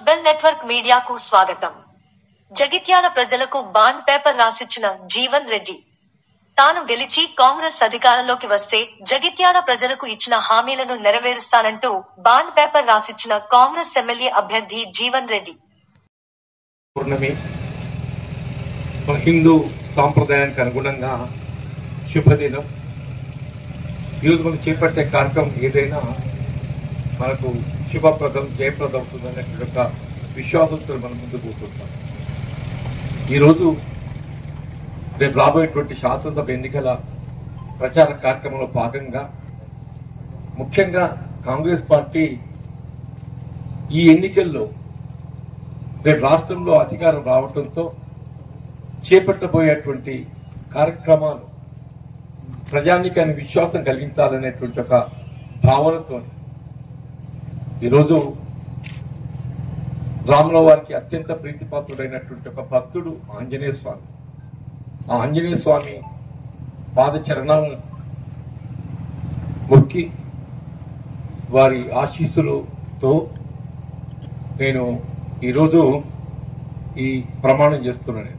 Bell network మీడియాకు స్వాగతం. జగిత్యాల ప్రజలకు బాండ్ పేపర్ రాసిచ్చిన జీవన్ రెడ్డి. తాను గెలిచి కాంగ్రెస్ అధికారంలోకి వస్తే జగిత్యాల ప్రజలకు ఇచ్చిన హామీలను నెరవేరుస్తానంటూ బాండ్ పేపర్ రాసిచ్చిన కాంగ్రెస్ ఎమ్మెల్యే అభ్యర్థి జీవన్ రెడ్డి. హిందూ సాంప్రదాయానికి అనుగుణంగా శుభదినం. ఈరోజు మనం చేపట్టే కార్యక్రమం ఏదైనా మనకు శుభప్రదం, జయప్రదం అవుతుందనేటువంటి ఒక విశ్వాసంతో మనం ముందుకు పోతుంటాం. ఈరోజు రేపు రాబోయేటువంటి శాసనసభ ఎన్నికల ప్రచార కార్యక్రమంలో భాగంగా ముఖ్యంగా కాంగ్రెస్ పార్టీ ఈ ఎన్నికల్లో రేపు రాష్ట్రంలో అధికారం రావడంతో చేపట్టబోయేటువంటి కార్యక్రమాలు ప్రజానీకానికి విశ్వాసం కలిగించాలనేటువంటి ఒక భావనతో ఈరోజు రాముల వారికి అత్యంత ప్రీతిపాత్రుడైనటువంటి ఒక భక్తుడు ఆంజనేయ స్వామి. ఆ ఆంజనేయ స్వామి పాదచరణాలను మొక్కి వారి ఆశీస్సులతో నేను ఈరోజు ఈ ప్రమాణం చేస్తున్నాను.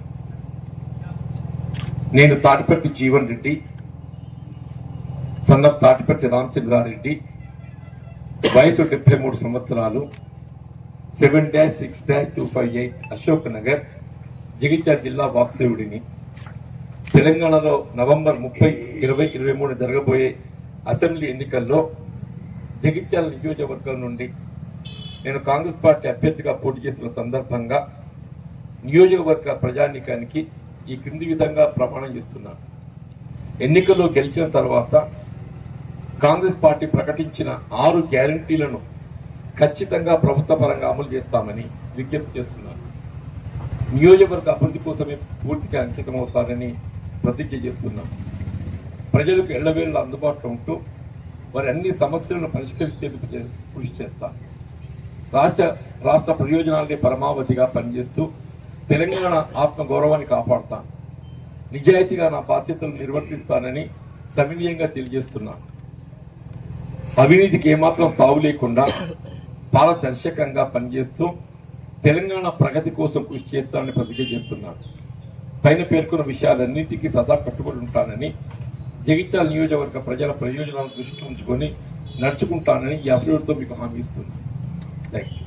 నేను తాటిపర్తి జీవన్ రెడ్డి, సన్ ఆఫ్ తాటిపర్తి రామచంద్రారెడ్డి, వయసు 73 సంవత్సరాలు, 7-6-258 అశోక్ నగర్, జగిత్యాల జిల్లా వాస్తవ్యుడిని. తెలంగాణలో నవంబర్ 30, 2023 జరగబోయే అసెంబ్లీ ఎన్నికల్లో జగిత్యాల నియోజకవర్గం నుండి నేను కాంగ్రెస్ పార్టీ అభ్యర్థిగా పోటీ చేసిన సందర్భంగా నియోజకవర్గ ప్రజానీకానికి ఈ క్రింది విధంగా ప్రమాణం చేస్తున్నాను. ఎన్నికల్లో గెలిచిన తర్వాత కాంగ్రెస్ పార్టీ ప్రకటించిన 6 గ్యారంటీలను ఖచ్చితంగా ప్రభుత్వ పరంగా అమలు చేస్తామని విజ్ఞప్తి చేస్తున్నాను. నియోజకవర్గ అభివృద్ధి కోసమే పూర్తిగా అంకితమవుతానని ప్రతిజ్ఞ చేస్తున్నాం. ప్రజలకు ఎళ్లవేళ్ల అందుబాటులో ఉంటూ వారి అన్ని సమస్యలను పరిష్కరించేందుకు కృషి చేస్తాను. రాష్ట్ర ప్రయోజనాలనే పరమావధిగా పనిచేస్తూ తెలంగాణ ఆత్మగౌరవాన్ని కాపాడుతాను. నిజాయితీగా నా బాధ్యతలు నిర్వర్తిస్తానని సవినయంగా తెలియజేస్తున్నాను. అవినీతికి ఏమాత్రం తావు లేకుండా పారదర్శకంగా పనిచేస్తూ తెలంగాణ ప్రగతి కోసం కృషి చేస్తానని ప్రతిజ్ఞ చేస్తున్నాను. పైన పేర్కొన్న విషయాలన్నింటికీ సదా కట్టుబడి ఉంటానని, జగిత్యాల నియోజకవర్గ ప్రజల ప్రయోజనాలను దృష్టిలో ఉంచుకొని నడుచుకుంటానని ఈ అభివృద్ధితో మీకు హామీ ఇస్తున్నాను. Thank you.